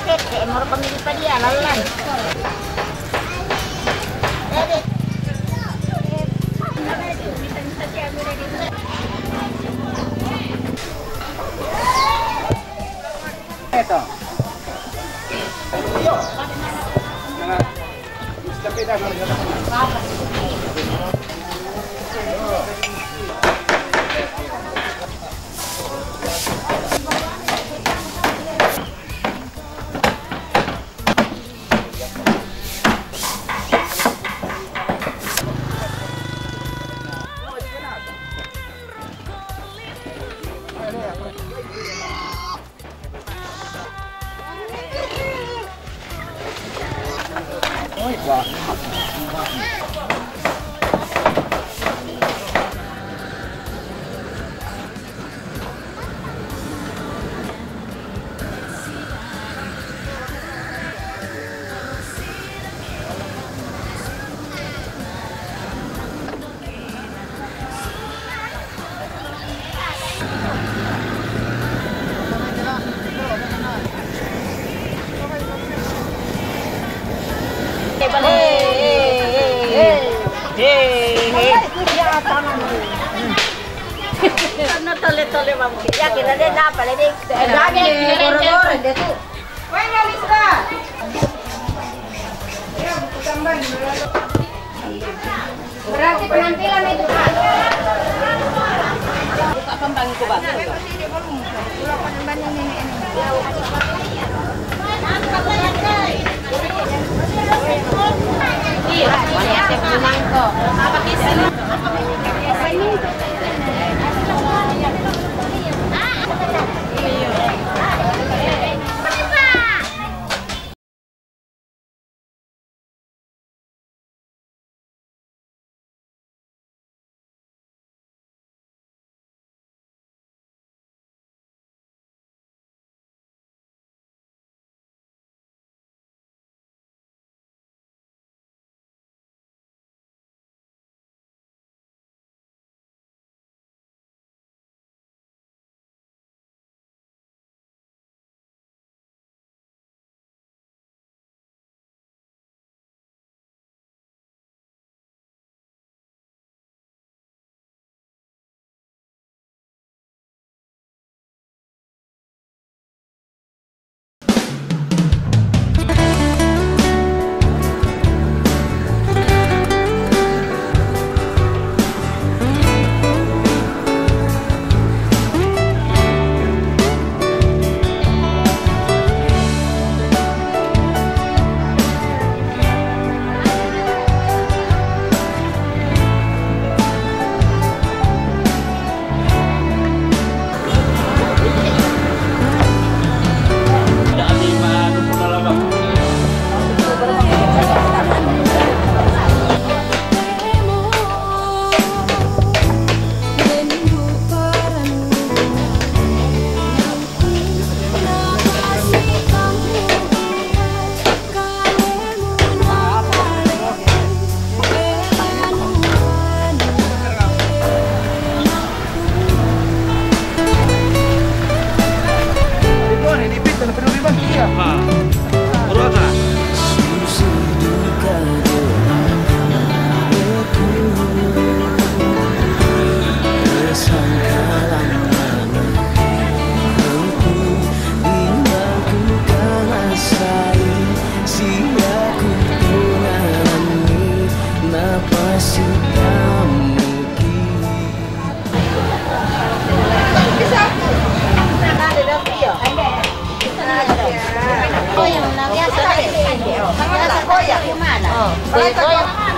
sakit, mau pemilih pa dia, lalan. Ito. No tole vamos. Ya que dale nada para le. Dale corredor de tu. Bueno, lista. Berarti penampilan itu kan. Buka pembang ko ba? Iya, banyak yang menang kok. Apa kisah?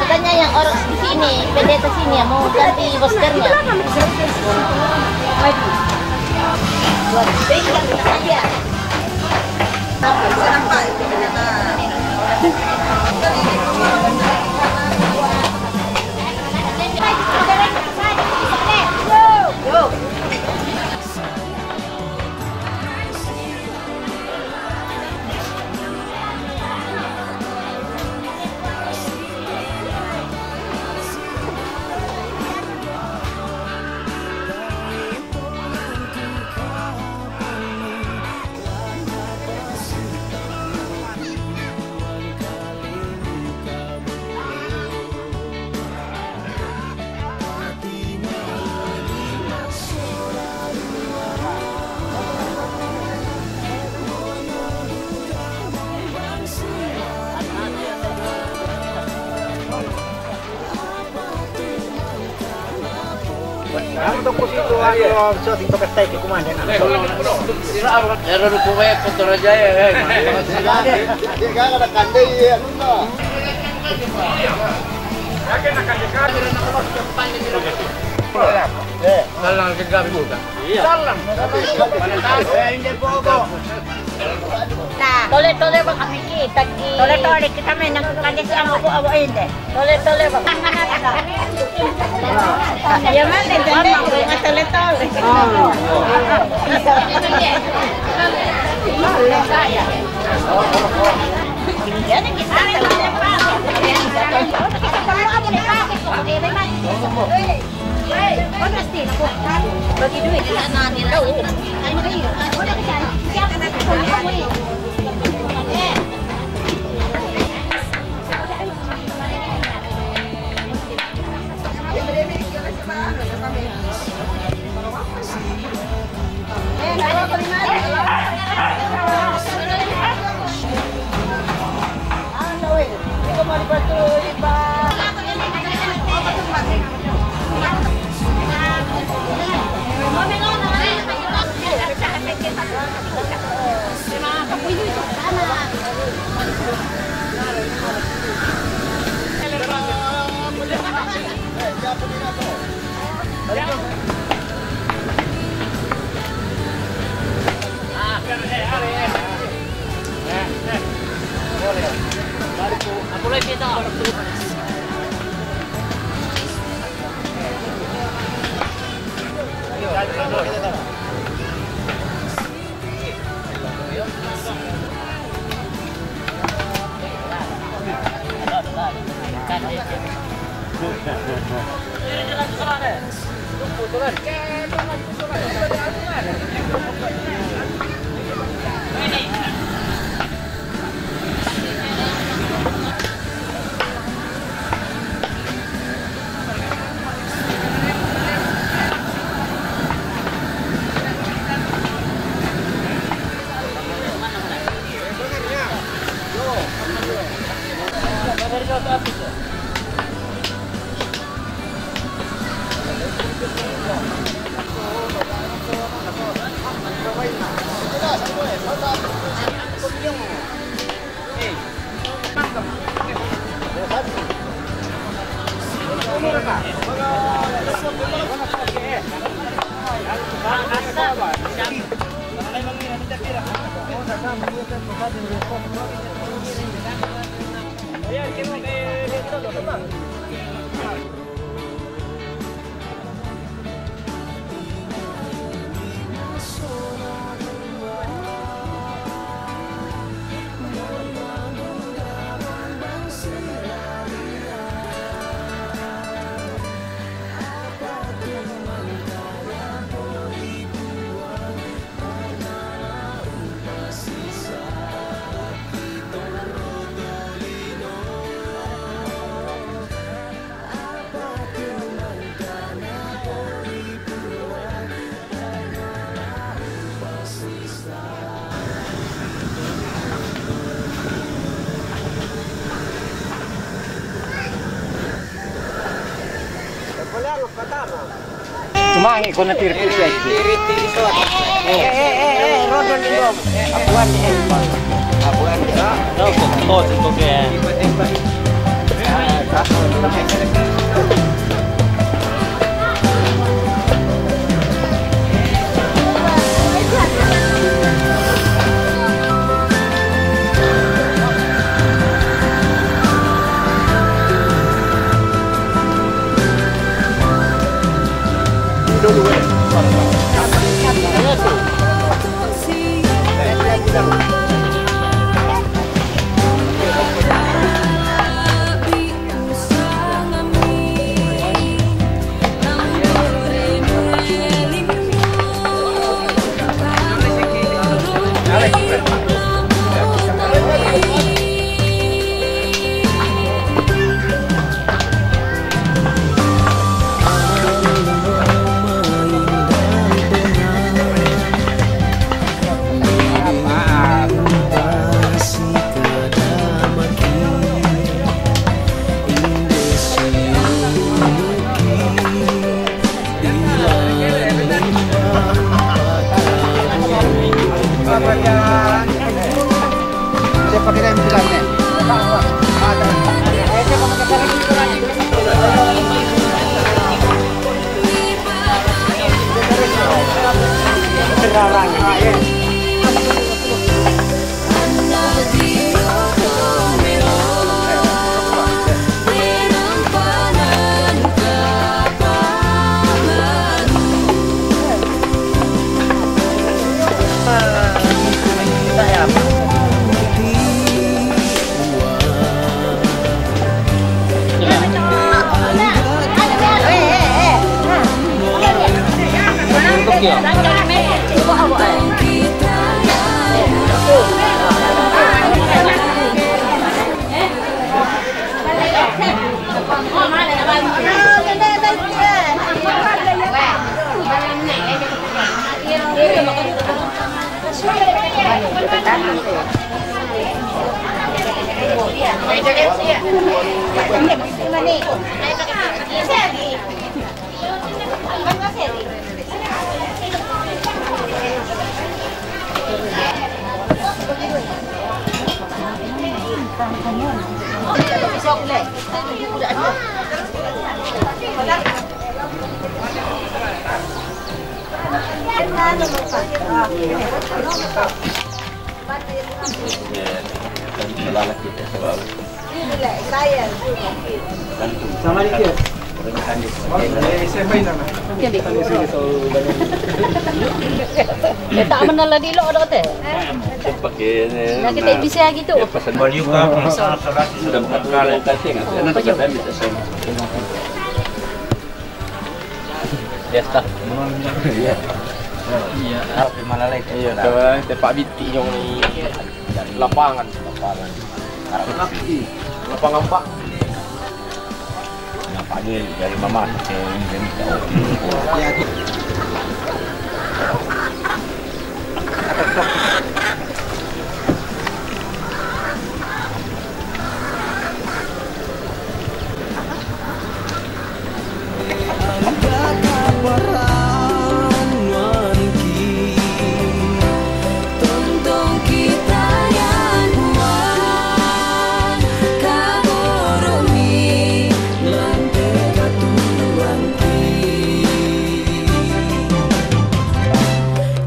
Katanya yang orang di sini, pendeta sini ya mau ganti boskernya. toko situ ano so dito ka stay kumain na. Ero no kuwe punto na jaya Dia gak ada kandai ano na. Salang kegabi buka. Salang. Hindi po ako. Tole-tole ba kami kita? Tole-tole kita may nagkalis ang ako hindi. Tole-tole ba? Yaman din din mga tole-tole. Yan ang kita. Bagi duit na nila. Ay magayo. Wala ka diyan. Siapa na ko. Aku lagi kita. Kumahi ko na tirpis guys. Rodon dito. Abuan ni Elman. Abuan ni. Oh, tentu ke. pakai rem juga nih. Sama dikit. Tak menala di lo ada teh. Nak kita bisa gitu. Pesan balik ka sudah 4 kali tadi kan. Nanti kita minta sama. Ya tak. Iya. Iya. Tapi malah lagi. Iya, coba tepak biti yang ni lapangan. Lapangan Pak. Nampak dia dari mama saya minta. Ya.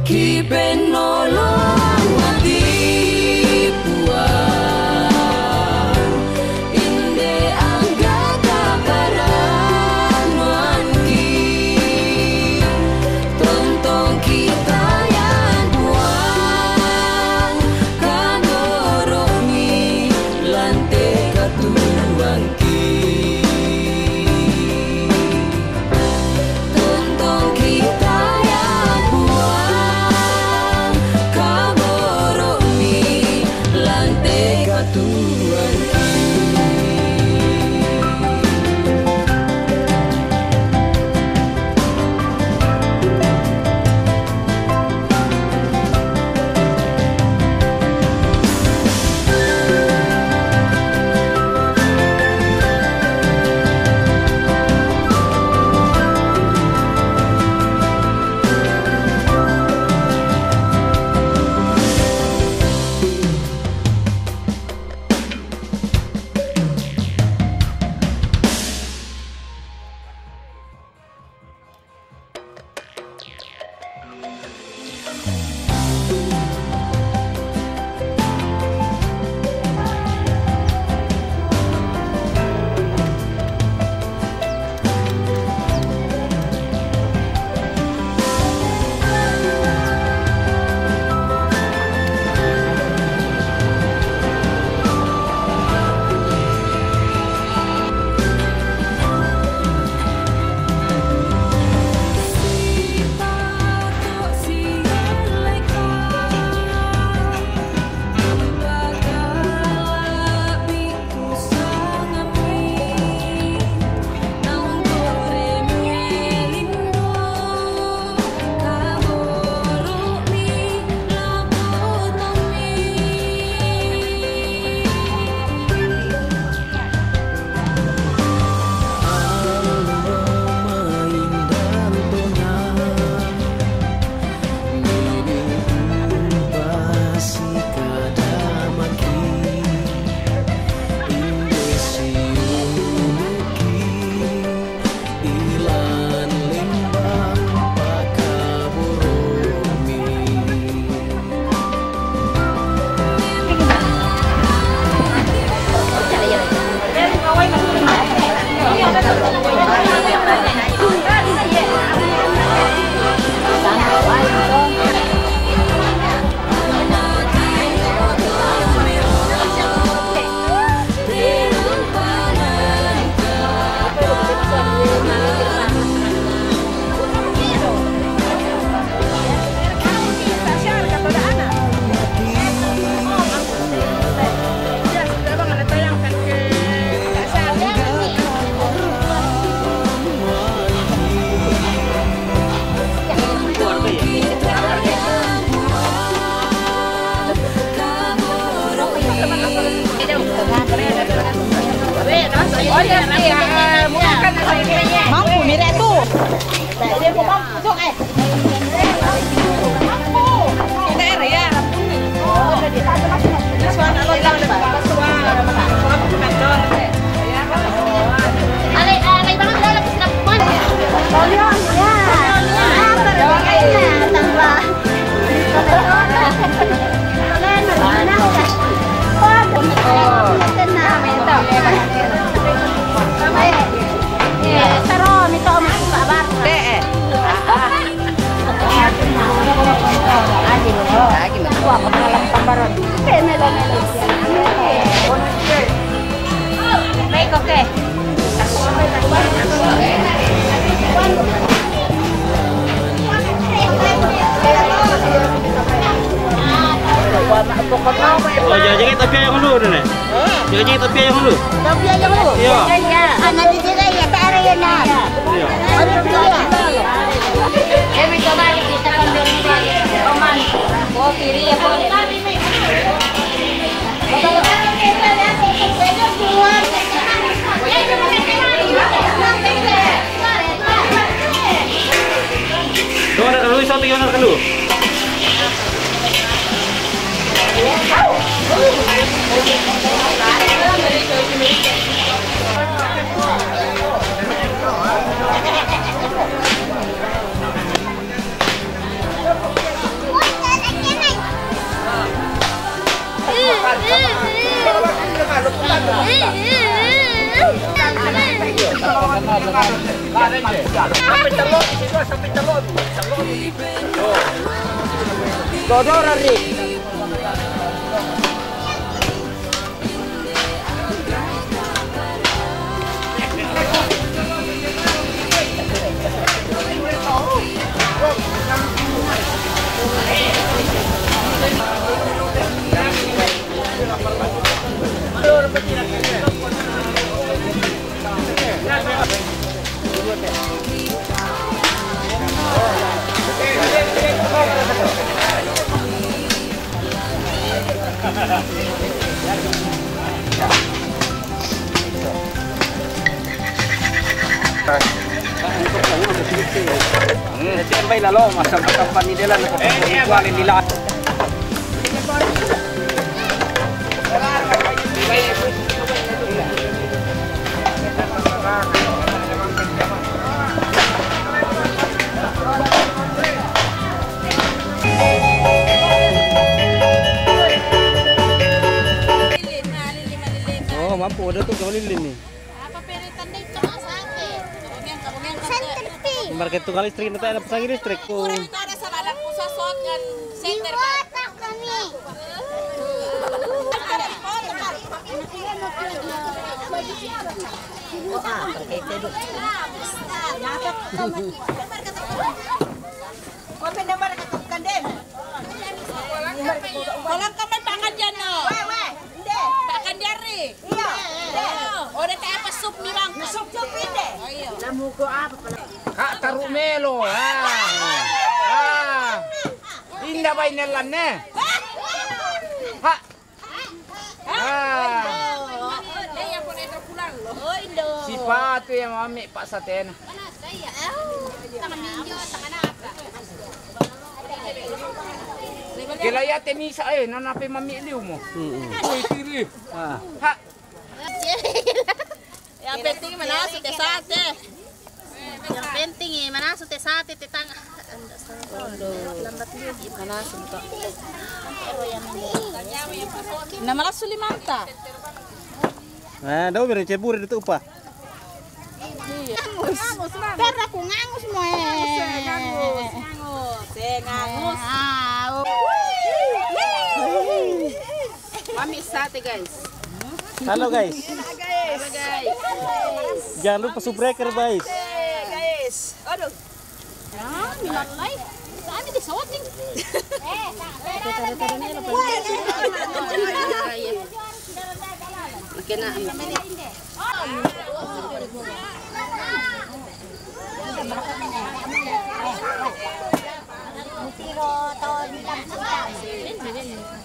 Keep it no longer. Oh iya, mulakan mampu mirip tuh. Dia kok mampu tuh Daerah ya. Oh, jadi suara lo lang suara kantor. Ale banget dalam snapan. Oh iya. Tambah. Oh, jangan tapi yang dulu nih. Jangan tapi yang dulu. Tapi yang dulu. Iya. Anak di sini ya tak ada yang nak. Iya. Ada dia. Kami coba kita ambil Oman. Oh, kiri ya boleh. Doa nak dulu satu yang nak dulu. Sampai telur. Dodor hari. Sampai lalu masa kapan ni dia lah nak kuali nila. Oh, mampu ada tuh kembali lilin nih. Apa peritan dito sakit? Market tukang listrik nanti ada pasang listrik ko. Kurang itu ada sama anak pusat sokan center kan. Kami. Tolong kamu makan jano. Makan dari. Iya. Oh, ada apa sup nih bang? Sup ini. Oh iya. Lamu ko apa pala? Kak taruh melo. Indah bainelan ne. Ha. Siapa tu yang ambil Pak Saten? Kelaya tenisa nana pe mami liu mo. Oi tiri. Ha. Yang penting manasut ya sate. Yang penting manasut ya sate tetang. Lambat dia manasut to. Na malas sulimanta. Nah, daw mere cebur itu upah. Ngangus. Per aku ngangus mo Ngangus. Ngangus. Mami sate guys. Halo guys. Halo guys. Jangan lupa subscriber guys. Guys. Aduh. Minat live. Saan di shooting? Kena. Tiro tahun 19